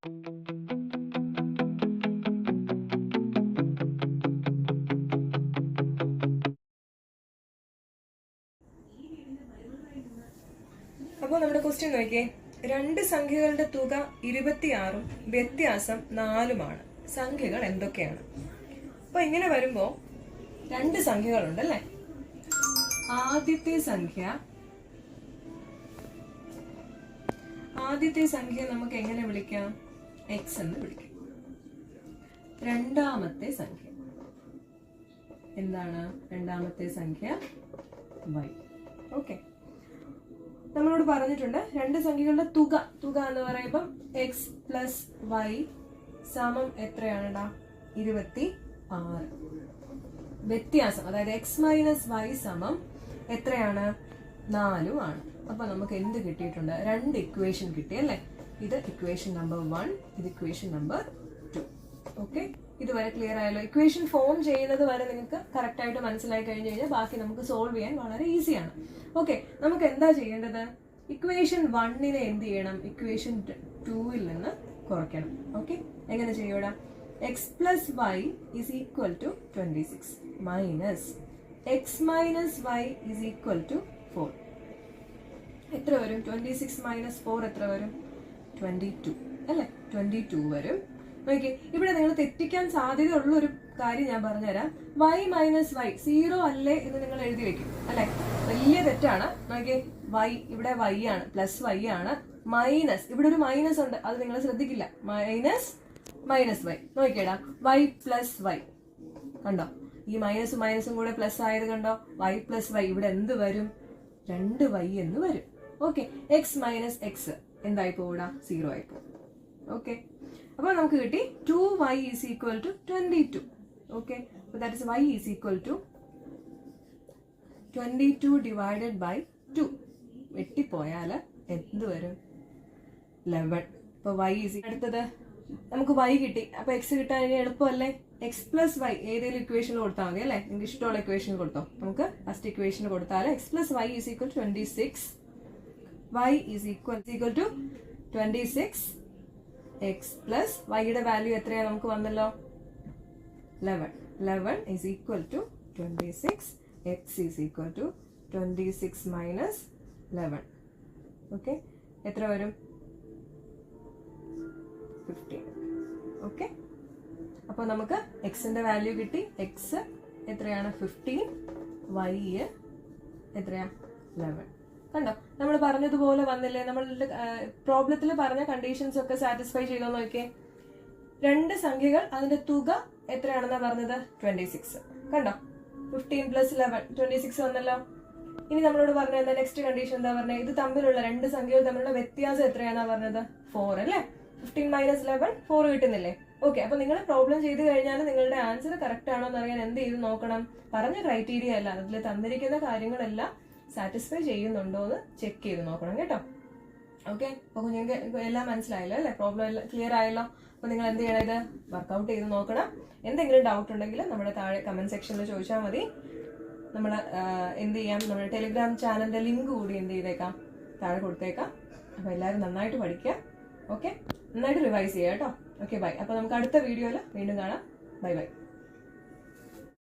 അപ്പോൾ നമ്മുടെ ക്വസ്റ്റ്യൻ നോക്കിയേ, രണ്ട് സംഖ്യകളുടെ തുക 26ഉം വ്യത്യാസം 4ഉമാണ്. സംഖ്യകൾ എന്തൊക്കെയാണ്? അപ്പൊ ഇങ്ങനെ വരുമ്പോ രണ്ട് സംഖ്യകളുണ്ട് അല്ലേ? ആദ്യത്തെ സംഖ്യ നമുക്ക് എങ്ങനെ വിളിക്കാം? എക്സ് എന്ന് വിളിക്കാം. രണ്ടാമത്തെ സംഖ്യ എന്താണ്? രണ്ടാമത്തെ സംഖ്യ വൈ. ഓക്കെ, നമ്മളോട് പറഞ്ഞിട്ടുണ്ട് രണ്ട് സംഖ്യകളുടെ തുക എന്ന് പറയുമ്പം എക്സ് പ്ലസ് വൈ സമം എത്രയാണെടാ? 26. വ്യത്യാസം, അതായത് എക്സ് മൈനസ് വൈ സമം എത്രയാണ്? 4 ആണ്. അപ്പൊ നമുക്ക് എന്ത് കിട്ടിയിട്ടുണ്ട്? രണ്ട് ഇക്വേഷൻ കിട്ടി അല്ലേ? ഇത് ഇക്വേഷൻ നമ്പർ 1, ഇത് ഇക്വേഷൻ നമ്പർ 2. ഓക്കെ, ഇതുവരെ ക്ലിയർ ആയല്ലോ? ഇക്വേഷൻ ഫോം ചെയ്യുന്നത് വരെ നിങ്ങൾക്ക് കറക്റ്റ് ആയിട്ട് മനസ്സിലായി കഴിഞ്ഞു കഴിഞ്ഞാൽ ബാക്കി നമുക്ക് സോൾവ് ചെയ്യാൻ വളരെ ഈസിയാണ്. ഓക്കെ, നമുക്ക് എന്താ ചെയ്യേണ്ടത്? ഇക്വേഷൻ 1നെ എന്ത് ചെയ്യണം? ഇക്വേഷൻ 2ൽ നിന്ന് കുറയ്ക്കണം. ഓക്കെ, എങ്ങനെ ചെയ്യൂടാ? X plus Y is equal to 26 minus X minus Y is equal to 4. എത്ര വരും? 26 മൈനസ് 4 എത്ര വരും? 22 അല്ലെ? 22 വരും. നോക്കി, ഇവിടെ നിങ്ങൾ തെറ്റിക്കാൻ സാധ്യതയുള്ള ഒരു കാര്യം ഞാൻ പറഞ്ഞുതരാം. വൈ മൈനസ് വൈ 0 അല്ലേ എന്ന് നിങ്ങൾ എഴുതി വെക്കും അല്ലെ? വലിയ തെറ്റാണ്. നോക്കി, വൈ ഇവിടെ വൈ ആണ്, പ്ലസ് വൈ ആണ്. മൈനസ് ഇവിടെ ഒരു മൈനസ് ഉണ്ട്, അത് നിങ്ങൾ ശ്രദ്ധിക്കില്ല. Minus Y. നോക്കിയടാ, വൈ പ്ലസ് വൈ കണ്ടോ? ഈ മൈനസും കൂടെ പ്ലസ് ആയത് കണ്ടോ? വൈ പ്ലസ് വൈ ഇവിടെ എന്ത് വരും? 2y എന്ന് വരും. ഓക്കെ, എക്സ് മൈനസ് എക്സ് എന്തായി പോകൂടാ? 0 ആയി പോകും. ഓക്കെ, അപ്പൊ നമുക്ക് കിട്ടി 2y is equal to 22. Okay, that is y is equal to 22 divided by 2. വെട്ടിപ്പോയാൽ എന്ത് വരും? 11. അപ്പൊ y ഈസ് അടുത്തത് നമുക്ക് y കിട്ടി. അപ്പൊ എക്സ് കിട്ടാൻ ഇനി എളുപ്പമല്ലേ? എക്സ് പ്ലസ് വൈ ഏതെങ്കിലും ഇക്വേഷൻ കൊടുത്താൽ മതി അല്ലെ? നിങ്ങൾക്ക് ഇഷ്ടമുള്ള ഇക്വേഷൻ കൊടുത്തോ. നമുക്ക് ഫസ്റ്റ് ഇക്വേഷൻ കൊടുത്താൽ X plus Y is equal 26. y is equal to 26. X plus വൈയുടെ വാല്യൂ എത്രയാണ് നമുക്ക് വന്നല്ലോ? 11 is equal to 26. X is equal to 26 minus 11. Okay, എത്ര വരും? 15. ഓക്കെ, അപ്പൊ നമുക്ക് എക്സിന്റെ വാല്യൂ കിട്ടി. എക്സ് എത്രയാണ്? 15. വൈ എത്രയാ? 11. കണ്ടോ, നമ്മൾ പറഞ്ഞതുപോലെ വന്നില്ലേ? നമ്മളുടെ പ്രോബ്ലത്തിൽ പറഞ്ഞ കണ്ടീഷൻസ് ഒക്കെ സാറ്റിസ്ഫൈ ചെയ്തോ നോക്കിയേ. രണ്ട് സംഖ്യകൾ, അതിന്റെ തുക എത്രയാണെന്നാ പറഞ്ഞത്? 26. കണ്ടോ, 15 പ്ലസ് 11 26 വന്നല്ലോ. ഇനി നമ്മളോട് പറഞ്ഞ എന്താ നെക്സ്റ്റ് കണ്ടീഷൻ? എന്താ പറഞ്ഞത്? ഇത് തമ്മിലുള്ള രണ്ട് സംഖ്യകൾ തമ്മിലുള്ള വ്യത്യാസം എത്രയാണെന്നാ പറഞ്ഞത്? 4 അല്ലേ? 15 മൈനസ് 11 4 കിട്ടുന്നില്ലേ? ഓക്കെ, അപ്പൊ നിങ്ങൾ പ്രോബ്ലം ചെയ്ത് കഴിഞ്ഞാൽ നിങ്ങളുടെ ആൻസർ കറക്റ്റ് ആണോ എന്ന് അറിയാൻ എന്ത് ചെയ്ത് നോക്കണം? പറഞ്ഞ ക്രൈറ്റീരിയ അല്ല, അതിൽ തന്നിരിക്കുന്ന കാര്യങ്ങളെല്ലാം സാറ്റിസ്ഫൈ ചെയ്യുന്നുണ്ടോ എന്ന് ചെക്ക് ചെയ്ത് നോക്കണം കേട്ടോ. ഓക്കെ, അപ്പൊ നിങ്ങൾക്ക് എല്ലാം മനസ്സിലായല്ലോ അല്ലെ? പ്രോബ്ലം എല്ലാം ക്ലിയർ ആയല്ലോ? അപ്പൊ നിങ്ങൾ എന്ത് ചെയ്യണം? ഇത് വർക്ക്ഔട്ട് ചെയ്ത് നോക്കണം. എന്തെങ്കിലും ഡൗട്ട് ഉണ്ടെങ്കിൽ നമ്മുടെ താഴെ കമന്റ് സെക്ഷനിൽ ചോദിച്ചാൽ മതി. നമ്മൾ എന്ത് ചെയ്യാം? നമ്മുടെ ടെലിഗ്രാം ചാനലിന്റെ ലിങ്ക് കൂടി എന്ത് ചെയ്തേക്കാം? താഴെ കൊടുത്തേക്കാം. അപ്പൊ എല്ലാവരും നന്നായിട്ട് പഠിക്കുക. ഓക്കെ, നന്നായിട്ട് റിവൈസ് ചെയ്യാം കേട്ടോ. Okay, bye. അപ്പൊ നമുക്ക് അടുത്ത വീഡിയോയിൽ വീണ്ടും കാണാം. Bye by.